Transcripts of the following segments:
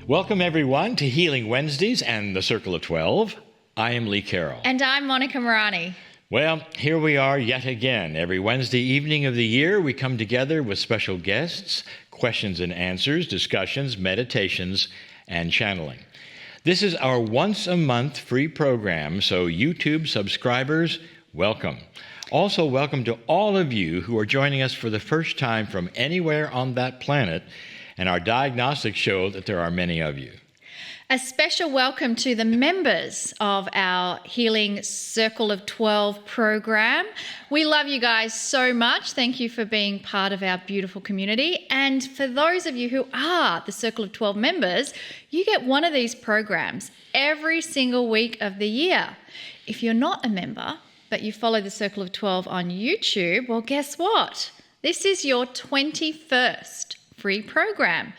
Welcome, everyone, to Healing Wednesdays and the Circle of 12. I am Lee Carroll. And I'm Monica Morani. Well, here we are yet again. Every Wednesday evening of the year, we come together with special guests, questions and answers, discussions, meditations, and channeling. This is our once-a-month free program, so YouTube subscribers, welcome. Also, welcome to all of you who are joining us for the first time from anywhere on that planet, and our diagnostics show that there are many of you. A special welcome to the members of our Healing Circle of 12 program. We love you guys so much. Thank you for being part of our beautiful community. And for those of you who are the Circle of 12 members, you get one of these programs every single week of the year. If you're not a member, but you follow the Circle of 12 on YouTube, well, guess what? This is your 21st free program.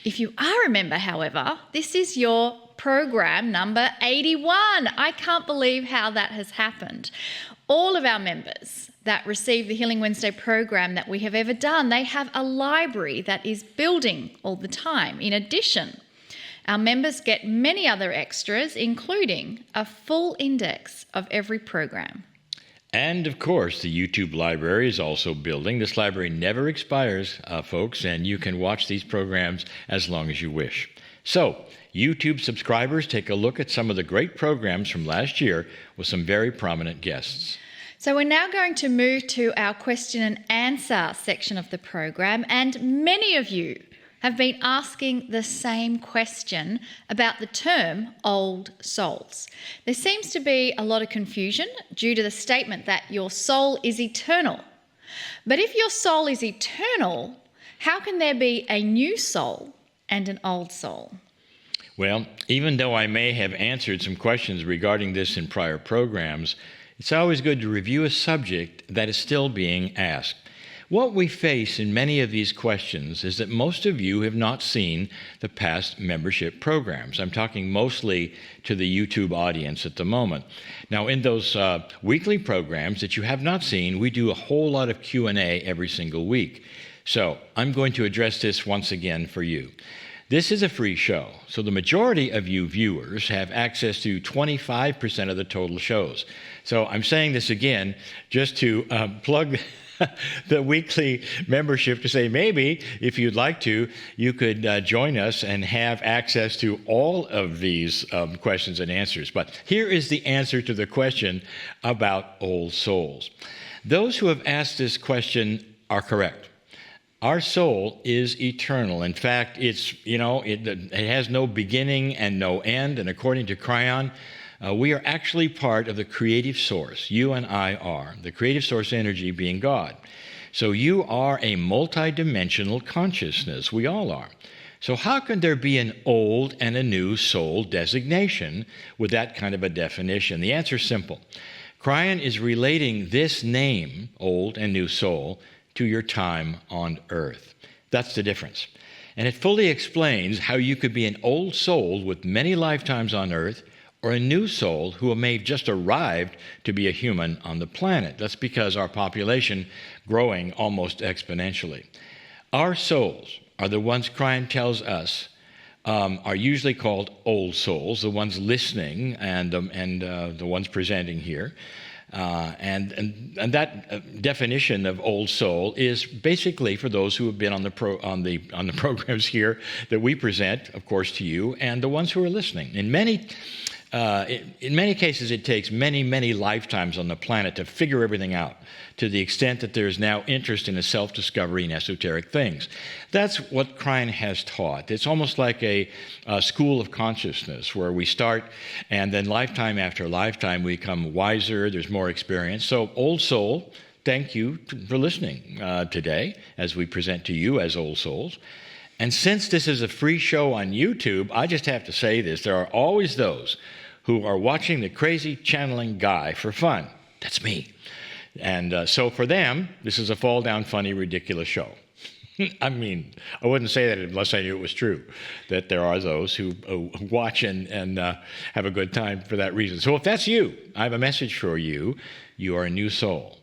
If you are a member, however, this is your program number 81. I can't believe how that has happened. All of our members that receive the Healing Wednesday program that we have ever done, they have a library that is building all the time. In addition, our members get many other extras, including a full index of every program. And, of course, the YouTube library is also building. This library never expires, folks, and you can watch these programs as long as you wish. So, YouTube subscribers, take a look at some of the great programs from last year with some very prominent guests. So we're now going to move to our question and answer section of the program, and many of you have been asking the same question about the term old souls. There seems to be a lot of confusion due to the statement that your soul is eternal. But if your soul is eternal, how can there be a new soul and an old soul? Well, even though I may have answered some questions regarding this in prior programs, it's always good to review a subject that is still being asked. What we face in many of these questions is that most of you have not seen the past membership programs. I'm talking mostly to the YouTube audience at the moment. Now, in those weekly programs that you have not seen, we do a whole lot of Q&A every single week. So I'm going to address this once again for you. This is a free show, so the majority of you viewers have access to 25% of the total shows. So I'm saying this again just to plug the weekly membership to say maybe if you'd like to, you could join us and have access to all of these questions and answers. But here is the answer to the question about old souls. Those who have asked this question are correct. Our soul is eternal. In fact, it has no beginning and no end. And according to Kryon, we are actually part of the creative source. You and I are. The creative source energy being God. So you are a multidimensional consciousness. We all are. So how can there be an old and a new soul designation with that kind of a definition? The answer is simple. Kryon is relating this name, old and new soul, to your time on earth. That's the difference. And it fully explains how you could be an old soul with many lifetimes on earth, or a new soul who may have just arrived to be a human on the planet. That's because our population growing almost exponentially. Our souls are the ones Kryon tells us are usually called old souls, the ones listening and the ones presenting here. And that definition of old soul is basically for those who have been on the programs here that we present, of course, to you, and the ones who are listening. In many cases, it takes many, many lifetimes on the planet to figure everything out, to the extent that there is now interest in a self-discovery in esoteric things. That's what Kryon has taught. It's almost like a school of consciousness where we start, and then lifetime after lifetime, we become wiser, there's more experience. So, old soul, thank you for listening today as we present to you as old souls. And since this is a free show on YouTube, I just have to say this. There are always those who are watching the crazy channeling guy for fun. That's me. And so for them, this is a fall-down, funny, ridiculous show. I mean, I wouldn't say that unless I knew it was true, that there are those who watch and have a good time for that reason. So if that's you, I have a message for you. You are a new soul,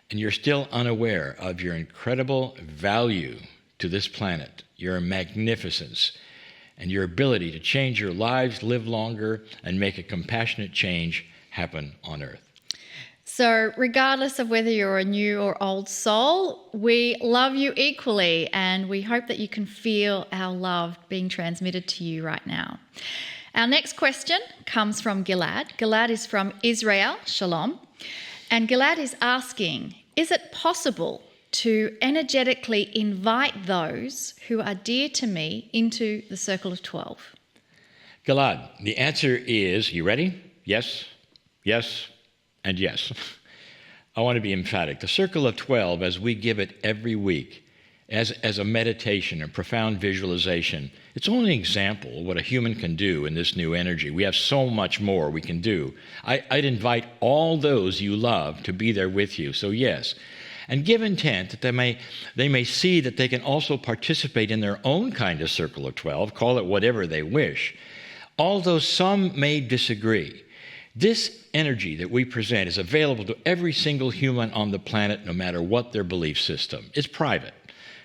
and you're still unaware of your incredible value to this planet, your magnificence, and your ability to change your lives, live longer, and make a compassionate change happen on earth. So regardless of whether you're a new or old soul, we love you equally, and we hope that you can feel our love being transmitted to you right now. Our next question comes from Gilad. Gilad is from Israel, Shalom. And Gilad is asking, is it possible to energetically invite those who are dear to me into the circle of 12? Gilad, the answer is, you ready? Yes, yes, and yes. I want to be emphatic. The circle of 12, as we give it every week, as a meditation, a profound visualization, it's only an example of what a human can do in this new energy. We have so much more we can do. I'd invite all those you love to be there with you. So yes, and give intent that they may see that they can also participate in their own kind of circle of 12, call it whatever they wish, although some may disagree. This energy that we present is available to every single human on the planet, no matter what their belief system. It's private.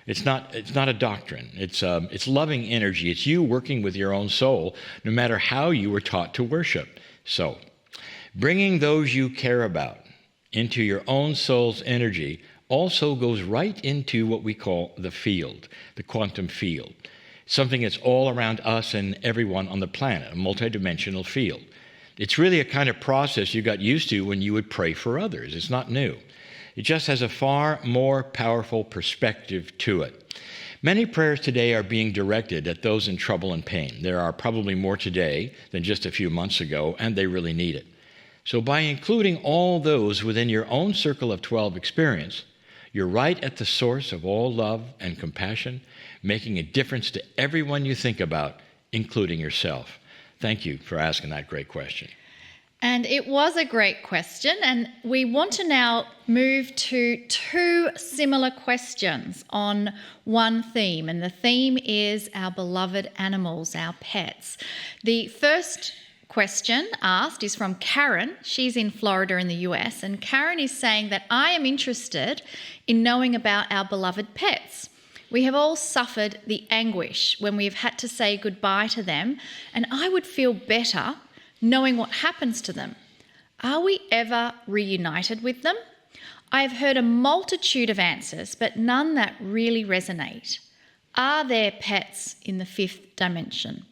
It's not a doctrine. It's loving energy. It's you working with your own soul, no matter how you were taught to worship. So, bringing those you care about into your own soul's energy also goes right into what we call the field, the quantum field, something that's all around us and everyone on the planet, a multidimensional field. It's really a kind of process you got used to when you would pray for others. It's not new. It just has a far more powerful perspective to it. Many prayers today are being directed at those in trouble and pain. There are probably more today than just a few months ago, and they really need it. So by including all those within your own circle of 12 experience, you're right at the source of all love and compassion, making a difference to everyone you think about, including yourself. Thank you for asking that great question. And it was a great question, and we want to now move to two similar questions on one theme, and the theme is our beloved animals, our pets. The first question asked is from Karen. She's in Florida in the US, and Karen is saying that I am interested in knowing about our beloved pets. We have all suffered the anguish when we've had to say goodbye to them, and I would feel better knowing what happens to them. Are we ever reunited with them? I have heard a multitude of answers, but none that really resonate. Are there pets in the fifth dimension?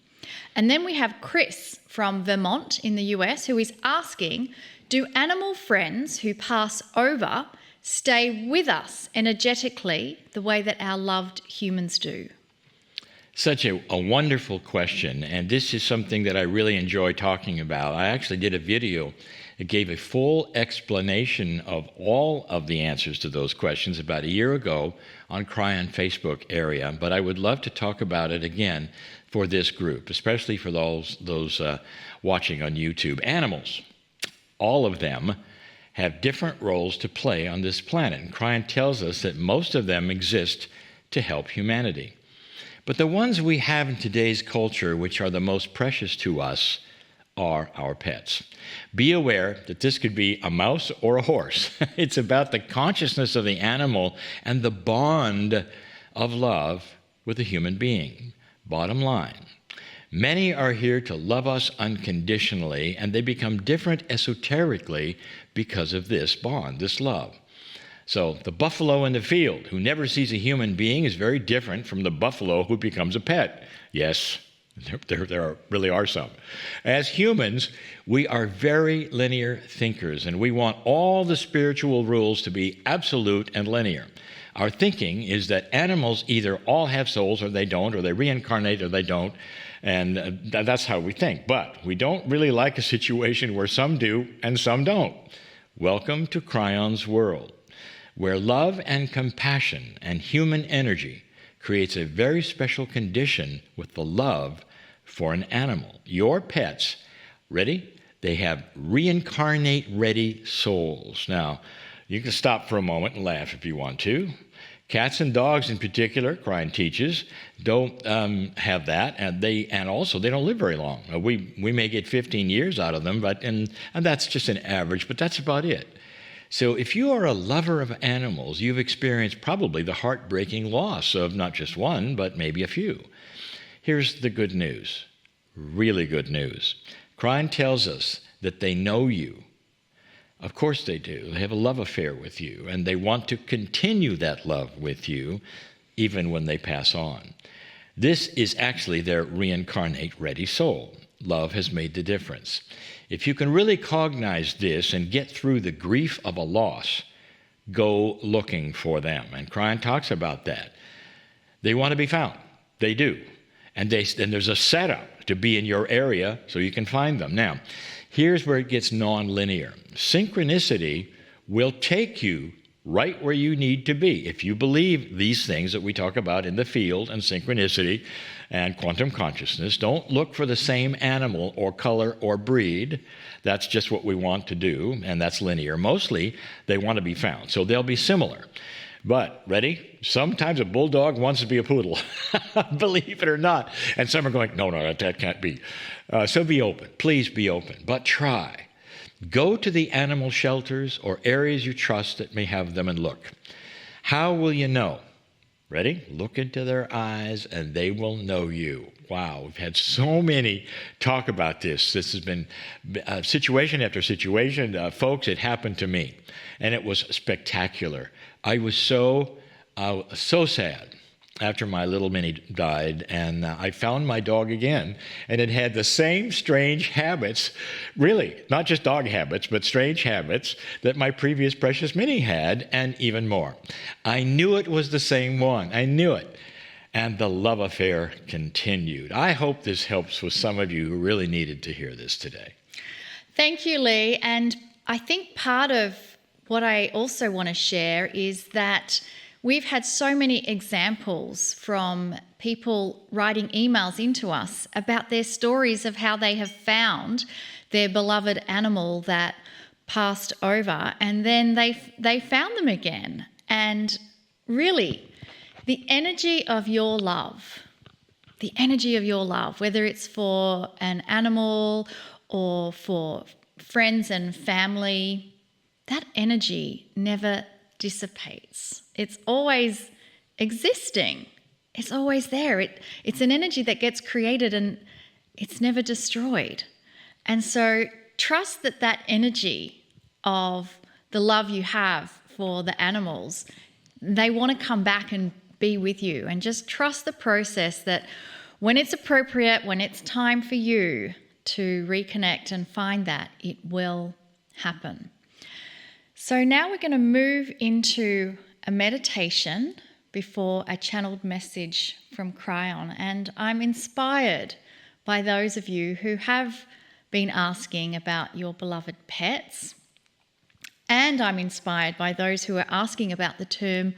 And then we have Chris from Vermont in the US who is asking, do animal friends who pass over stay with us energetically the way that our loved humans do? Such a wonderful question, and this is something that I really enjoy talking about. I actually did a video that gave a full explanation of all of the answers to those questions about a year ago on Kryon Facebook area, but I would love to talk about it again for this group, especially for those watching on YouTube. Animals, all of them, have different roles to play on this planet, and Kryon tells us that most of them exist to help humanity. But the ones we have in today's culture, which are the most precious to us, are our pets. Be aware that this could be a mouse or a horse. It's about the consciousness of the animal and the bond of love with a human being. Bottom line, many are here to love us unconditionally, and they become different esoterically because of this bond, this love. So the buffalo in the field who never sees a human being is very different from the buffalo who becomes a pet. Yes, there really are some. As humans, we are very linear thinkers, and we want all the spiritual rules to be absolute and linear. Our thinking is that animals either all have souls or they don't, or they reincarnate or they don't, and that's how we think. But we don't really like a situation where some do and some don't. Welcome to Kryon's world, where love and compassion and human energy creates a very special condition with the love for an animal. Your pets, ready? They have reincarnate-ready souls. Now, you can stop for a moment and laugh if you want to. Cats and dogs in particular, Kryon teaches, don't have that, and also they don't live very long. We may get 15 years out of them, and that's just an average, but that's about it. So if you are a lover of animals, you've experienced probably the heartbreaking loss of not just one, but maybe a few. Here's the good news, really good news. Kryon tells us that they know you. Of course they do. They have a love affair with you, and they want to continue that love with you even when they pass on. This is actually their reincarnate-ready soul. Love has made the difference. If you can really cognize this and get through the grief of a loss, go looking for them. And Kryon talks about that. They want to be found. They do. And there's a setup to be in your area so you can find them. Now, here's where it gets non-linear. Synchronicity will take you right where you need to be. If you believe these things that we talk about in the field and synchronicity and quantum consciousness, don't look for the same animal or color or breed. That's just what we want to do, and that's linear. Mostly, they want to be found, so they'll be similar. But, ready? Sometimes a bulldog wants to be a poodle, believe it or not. And some are going, no, that can't be. So be open. Please be open, but try. Go to the animal shelters or areas you trust that may have them and look. How will you know? Ready? Look into their eyes and they will know you. Wow, we've had so many talk about this. This has been situation after situation. Folks, it happened to me, and it was spectacular. I was so sad after my little Minnie died, and I found my dog again, and it had the same strange habits, really, not just dog habits, but strange habits that my previous precious Minnie had, and even more. I knew it was the same one. I knew it. And the love affair continued. I hope this helps with some of you who really needed to hear this today. Thank you, Lee. And I think part of what I also want to share is that we've had so many examples from people writing emails into us about their stories of how they have found their beloved animal that passed over, and then they found them again. And really, the energy of your love, whether it's for an animal or for friends and family, that energy never dissipates. It's always existing. It's always there. It's an energy that gets created and it's never destroyed. And so trust that energy of the love you have for the animals, they want to come back and be with you, and just trust the process that when it's appropriate, when it's time for you to reconnect and find that, it will happen. So now we're going to move into a meditation before a channeled message from Kryon, and I'm inspired by those of you who have been asking about your beloved pets, and I'm inspired by those who are asking about the term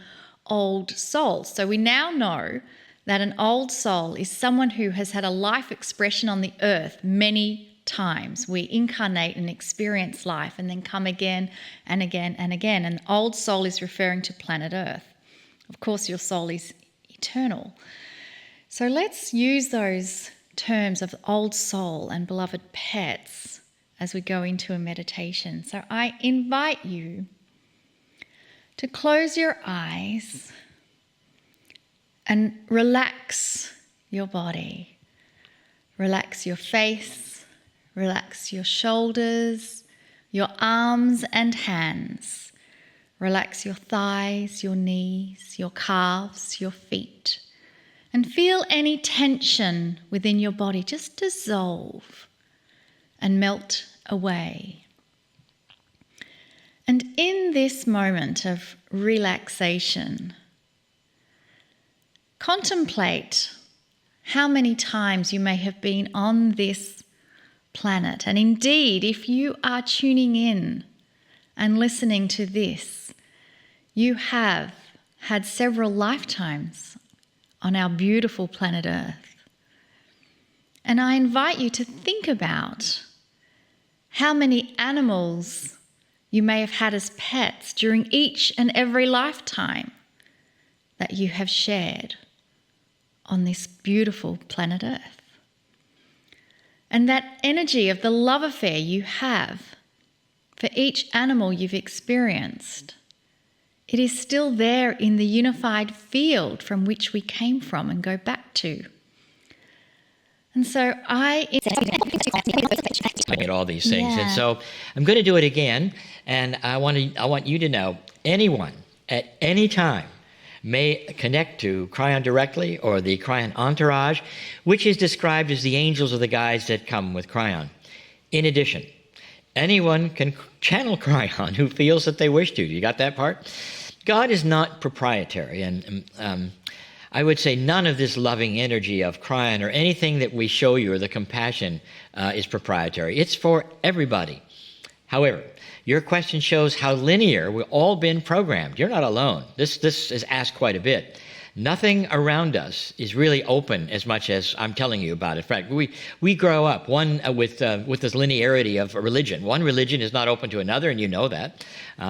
old soul. So we now know that an old soul is someone who has had a life expression on the earth many times. We incarnate and experience life and then come again and again and again. An old soul is referring to planet Earth. Of course, your soul is eternal. So let's use those terms of old soul and beloved pets as we go into a meditation. So I invite you to close your eyes and relax your body. Relax your face, relax your shoulders, your arms and hands. Relax your thighs, your knees, your calves, your feet. And feel any tension within your body just dissolve and melt away. And in this moment of relaxation, contemplate how many times you may have been on this planet. And indeed, if you are tuning in and listening to this, you have had several lifetimes on our beautiful planet Earth. And I invite you to think about how many animals you may have had as pets during each and every lifetime that you have shared on this beautiful planet Earth. And that energy of the love affair you have for each animal you've experienced, it is still there in the unified field from which we came from and go back to. And so at all these things. Yeah. And so I'm going to do it again. And I want you to know, anyone at any time may connect to Kryon directly or the Kryon entourage, which is described as the angels or the guides that come with Kryon. In addition, anyone can channel Kryon who feels that they wish to. You got that part? God is not proprietary, and I would say none of this loving energy of Kryon or anything that we show you or the compassion is proprietary. It's for everybody. However, your question shows how linear we've all been programmed. You're not alone. This is asked quite a bit. Nothing around us is really open as much as I'm telling you about it. In fact, we grow up with this linearity of a religion. One religion is not open to another, and you know that.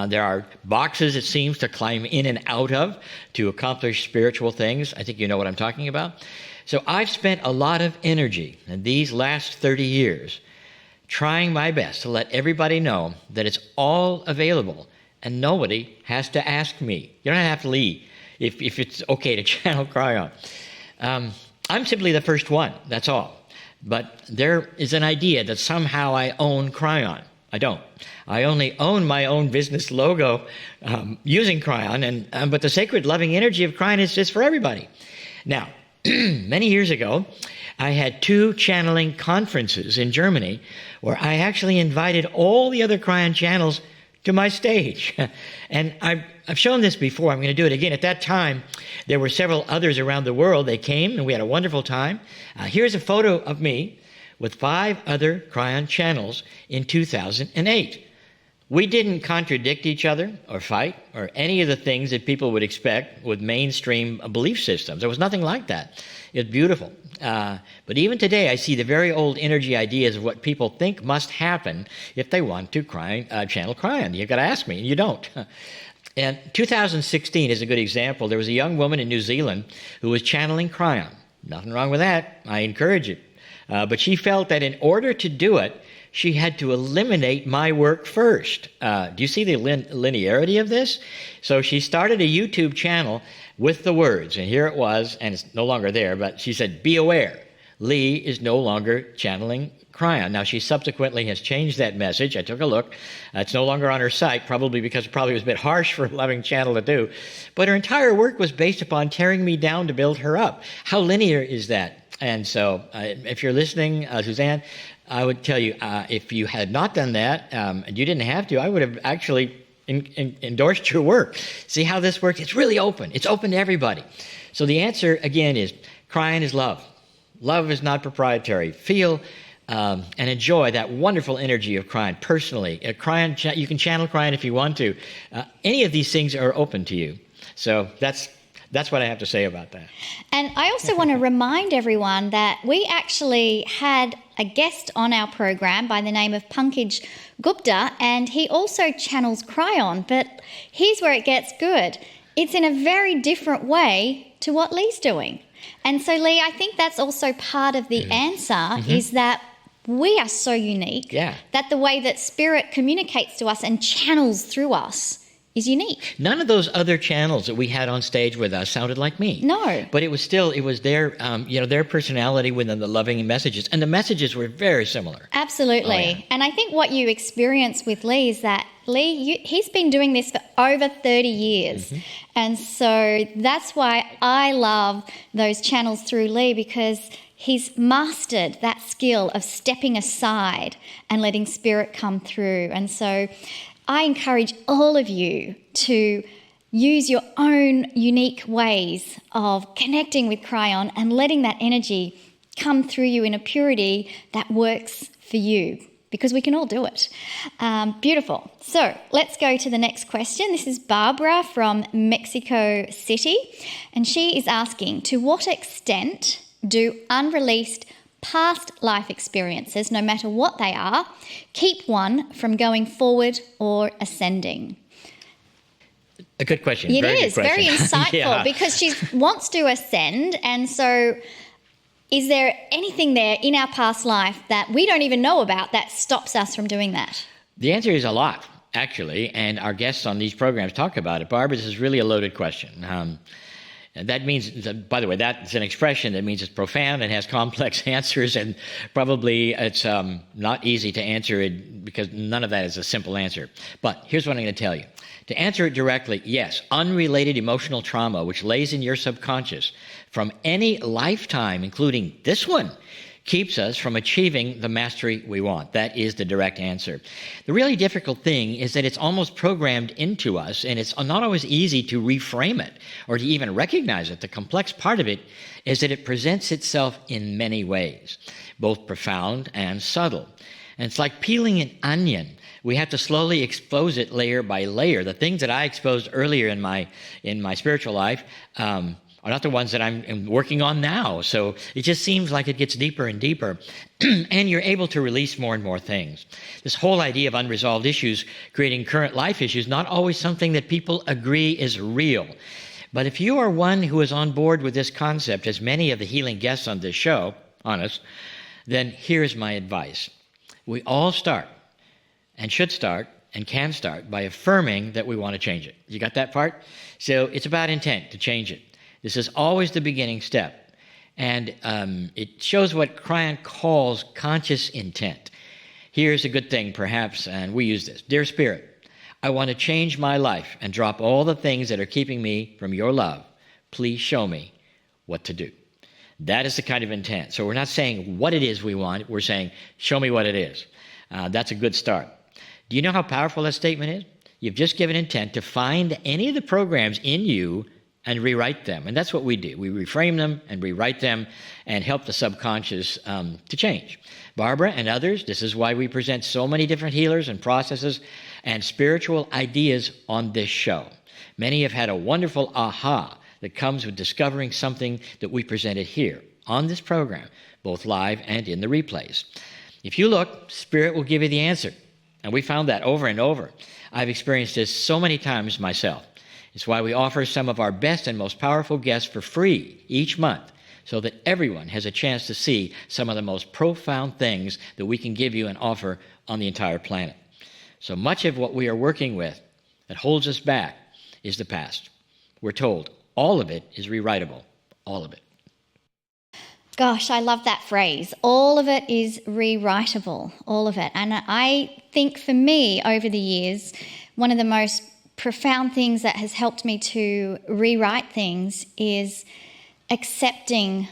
There are boxes, it seems, to climb in and out of to accomplish spiritual things. I think you know what I'm talking about. So I've spent a lot of energy in these last 30 years trying my best to let everybody know that it's all available, and nobody has to ask me. You don't have to leave if it's okay to channel Kryon. I'm simply the first one, that's all. But there is an idea that somehow I own Kryon. I don't. I only own my own business logo using Kryon, but the sacred loving energy of Kryon is just for everybody. Now, many years ago, I had 2 channeling conferences in Germany where I actually invited all the other Kryon channels to my stage. And I've shown this before. I'm going to do it again. At that time, there were several others around the world. They came, and we had a wonderful time. Here's a photo of me with 5 other Kryon channels in 2008. We didn't contradict each other or fight or any of the things that people would expect with mainstream belief systems. There was nothing like that. It was beautiful. But even today, I see the very old energy ideas of what people think must happen if they want to channel Kryon. You've got to ask me, and you don't. And 2016 is a good example. There was a young woman in New Zealand who was channeling Kryon. Nothing wrong with that. I encourage it. But she felt that in order to do it, she had to eliminate my work first. Do you see the linearity of this? So she started a YouTube channel with the words, and here it was, and it's no longer there, but she said, "Be aware, Lee is no longer channeling Kryon." Now, she subsequently has changed that message. I took a look. It's no longer on her site, probably because it probably was a bit harsh for a loving channel to do. But her entire work was based upon tearing me down to build her up. How linear is that? And so if you're listening, Suzanne, I would tell you, if you had not done that, and you didn't have to, I would have actually endorsed your work. See how this works? It's really open. It's open to everybody. So the answer, again, is Kryon is love. Love is not proprietary. Feel and enjoy that wonderful energy of Kryon personally. Kryon, you can channel Kryon if you want to. Any of these things are open to you. So that's what I have to say about that. And I also want to remind everyone that we actually had a guest on our program by the name of Pankaj Gupta, and he also channels Kryon. But here's where it gets good. It's in a very different way to what Lee's doing. And so, Lee, I think that's also part of the answer is that we are so unique that the way that Spirit communicates to us and channels through us is unique. None of those other channels that we had on stage with us sounded like me. No. But it was their, their personality within the loving messages. And the messages were very similar. Absolutely. Oh, yeah. And I think what you experience with Lee is that he's been doing this for over 30 years. And so that's why I love those channels through Lee, because he's mastered that skill of stepping aside and letting Spirit come through. And so I encourage all of you to use your own unique ways of connecting with Kryon and letting that energy come through you in a purity that works for you, because we can all do it. Beautiful. So let's go to the next question. This is Barbara from Mexico City, and she is asking, to what extent do unreleased past life experiences, no matter what they are, keep one from going forward or ascending? A good question. It Very is good question. very insightful because she wants to ascend. And so is there anything there in our past life that we don't even know about that stops us from doing that? The answer is a lot, actually, and our guests on these programs talk about it. Barbara, this is really a loaded question. And that means, by the way, that's an expression that means it's profound and has complex answers, and probably it's not easy to answer it because none of that is a simple answer. But here's what I'm going to tell you. To answer it directly, yes, unrelated emotional trauma, which lays in your subconscious from any lifetime, including this one, keeps us from achieving the mastery we want. That is the direct answer. The really difficult thing is that it's almost programmed into us, and it's not always easy to reframe it or to even recognize it. The complex part of it is that it presents itself in many ways, both profound and subtle. And it's like peeling an onion. We have to slowly expose it layer by layer. The things that I exposed earlier in my spiritual life are not the ones that I'm working on now. So it just seems like it gets deeper and deeper, and you're able to release more and more things. This whole idea of unresolved issues creating current life issues, not always something that people agree is real. But if you are one who is on board with this concept, as many of the healing guests on this show, honest, then here's my advice. We all start, and should start, and can start by affirming that we want to change it. You got that part? So it's about intent to change it. This is always the beginning step, and it shows what Kryon calls conscious intent. Here's a good thing, perhaps, and we use this. Dear Spirit, I want to change my life and drop all the things that are keeping me from your love. Please show me what to do. That is the kind of intent. So we're not saying what it is we want. We're saying, show me what it is. That's a good start. Do you know how powerful that statement is? You've just given intent to find any of the programs in you and rewrite them. And that's what we do. We reframe them and rewrite them and help the subconscious to change. Barbara and others, this is why we present so many different healers and processes and spiritual ideas on this show. Many have had a wonderful aha that comes with discovering something that we presented here on this program, both live and in the replays. If you look, Spirit will give you the answer. And we found that over and over. I've experienced this so many times myself. It's why we offer some of our best and most powerful guests for free each month, so that everyone has a chance to see some of the most profound things that we can give you and offer on the entire planet. So much of what we are working with that holds us back is the past. We're told all of it is rewritable, all of it. Gosh, I love that phrase. All of it is rewritable, all of it. And I think for me over the years, one of the most profound things that has helped me to rewrite things is accepting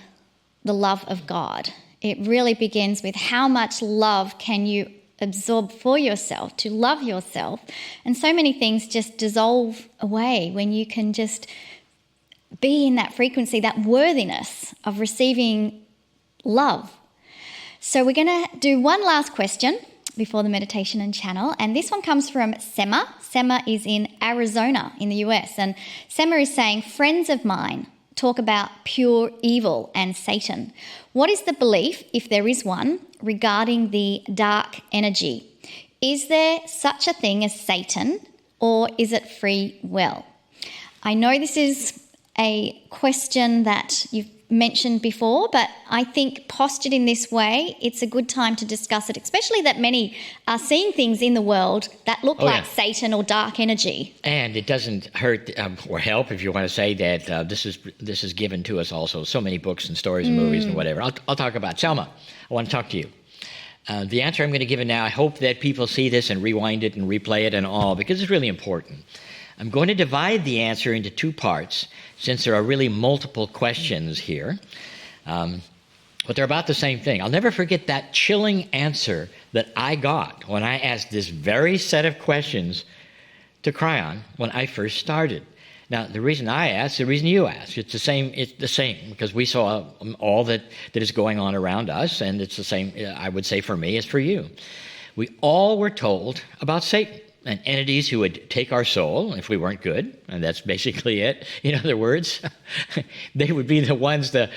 the love of God. It really begins with how much love can you absorb for yourself, to love yourself. And so many things just dissolve away when you can just be in that frequency, that worthiness of receiving love. So we're going to do one last question before the meditation and channel, and this one comes from Sema. Sema is in Arizona in the US, and Sema is saying, friends of mine talk about pure evil and Satan. What is the belief, if there is one, regarding the dark energy? Is there such a thing as Satan, or is it free will? I know this is a question that you've mentioned before, but I think postured in this way, it's a good time to discuss it, especially that many are seeing things in the world that look like Satan or dark energy. And it doesn't hurt or help if you want to say that this is given to us also. So many books and stories and movies and whatever. I'll talk about Selma. I want to talk to you. The answer I'm going to give it now, I hope that people see this and rewind it and replay it and all, because it's really important. I'm going to divide the answer into two parts, since there are really multiple questions here. But they're about the same thing. I'll never forget that chilling answer that I got when I asked this very set of questions to Kryon when I first started. Now, the reason I asked, the reason you asked, it's the same, because we saw all that is going on around us, and it's the same, I would say, for me as for you. We all were told about Satan and entities who would take our soul if we weren't good, and that's basically it. In other words, they would be the ones, the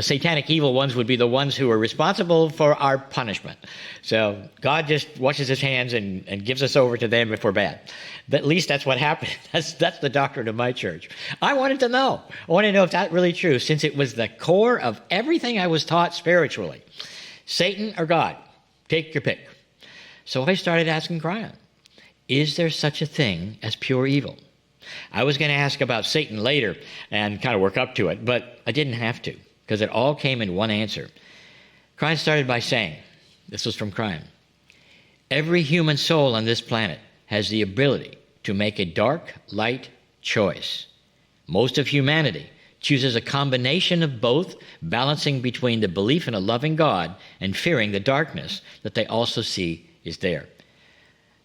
satanic evil ones would be the ones who are responsible for our punishment. So God just washes his hands and gives us over to them if we're bad. At least that's what happened. That's the doctrine of my church. I wanted to know. I wanted to know if that's really true, since it was the core of everything I was taught spiritually. Satan or God, take your pick. So I started asking Kryon, is there such a thing as pure evil? I was going to ask about Satan later and kind of work up to it, but I didn't have to because it all came in one answer. Kryon started by saying, this was from Kryon, every human soul on this planet has the ability to make a dark, light choice. Most of humanity chooses a combination of both, balancing between the belief in a loving God and fearing the darkness that they also see is there.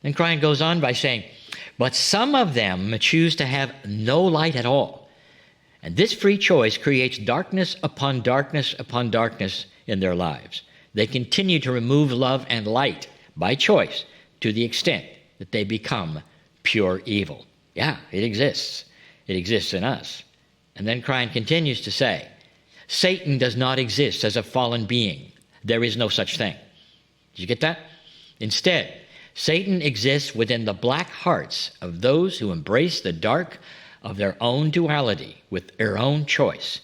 Then Kryon goes on by saying, but some of them choose to have no light at all. And this free choice creates darkness upon darkness upon darkness in their lives. They continue to remove love and light by choice to the extent that they become pure evil. Yeah, it exists. It exists in us. And then Kryon continues to say, Satan does not exist as a fallen being. There is no such thing. Did you get that? Instead, Satan exists within the black hearts of those who embrace the dark of their own duality with their own choice.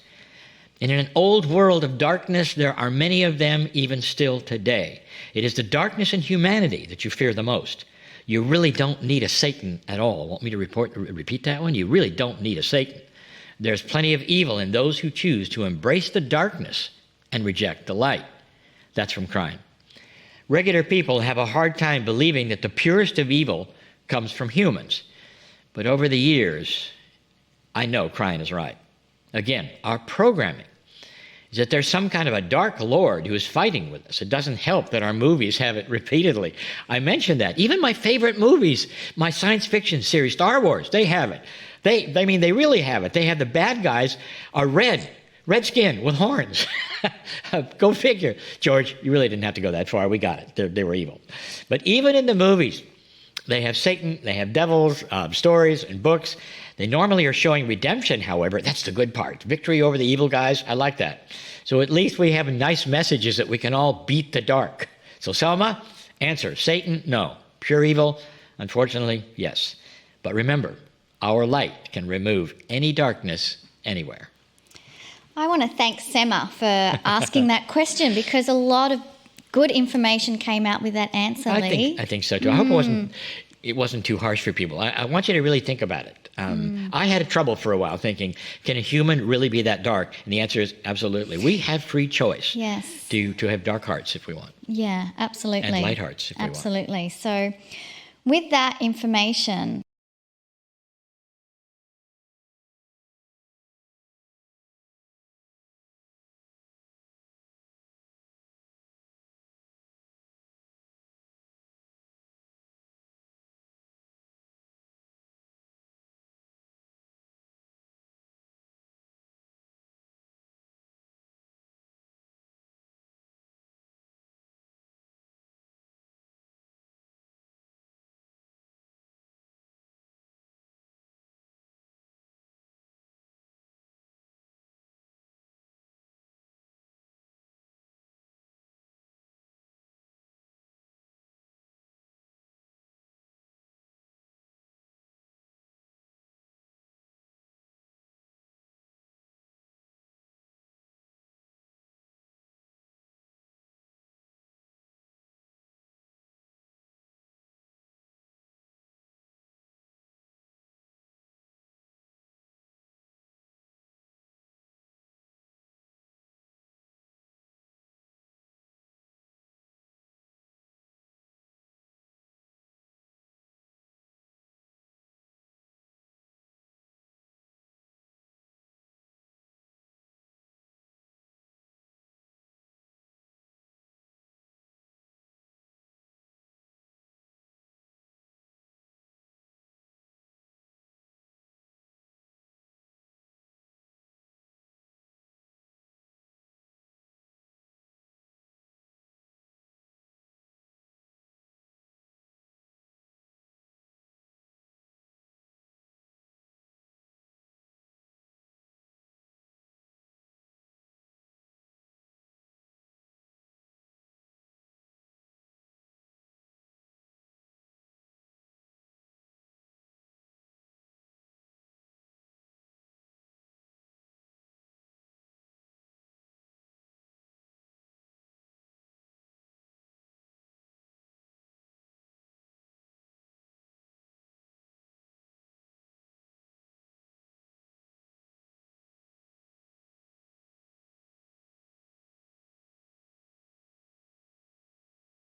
And in an old world of darkness, there are many of them even still today. It is the darkness in humanity that you fear the most. You really don't need a Satan at all. Want me to repeat that one? You really don't need a Satan. There's plenty of evil in those who choose to embrace the darkness and reject the light. That's from Kryon. Regular people have a hard time believing that the purest of evil comes from humans. But over the years, I know Kryon is right. Again, our programming is that there's some kind of a dark lord who is fighting with us. It doesn't help that our movies have it repeatedly. I mentioned that. Even my favorite movies, my science fiction series, Star Wars, they have it. They really have it. They have the bad guys are red skin with horns. Go figure. George, you really didn't have to go that far. We got it. They were evil. But even in the movies, they have Satan, they have devils, stories and books. They normally are showing redemption, however. That's the good part. Victory over the evil guys. I like that. So at least we have nice messages that we can all beat the dark. So Selma, answer. Satan, no. Pure evil, unfortunately, yes. But remember, our light can remove any darkness anywhere. I want to thank Sema for asking that question because a lot of good information came out with that answer, Lee. I think so too. I hope it wasn't too harsh for people. I want you to really think about it. I had trouble for a while thinking, can a human really be that dark? And the answer is absolutely. We have free choice to have dark hearts if we want. Yeah, absolutely. And light hearts if we want. Absolutely. So with that information,